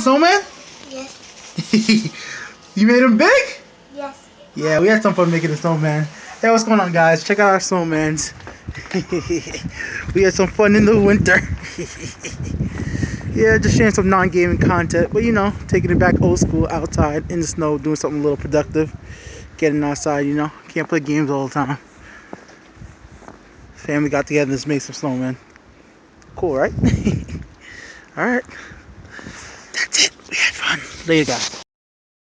Snowman? Yes. You made him big? Yes. Yeah, we had some fun making a snowman. Hey, what's going on, guys? Check out our snowmans. We had some fun in the winter. Yeah, just sharing some non-gaming content, but you know, taking it back old school outside in the snow, doing something a little productive, getting outside. You know, can't play games all the time. Family got together and just made some snowmen. Cool, right? All right, that's it. We had fun. Later, guys.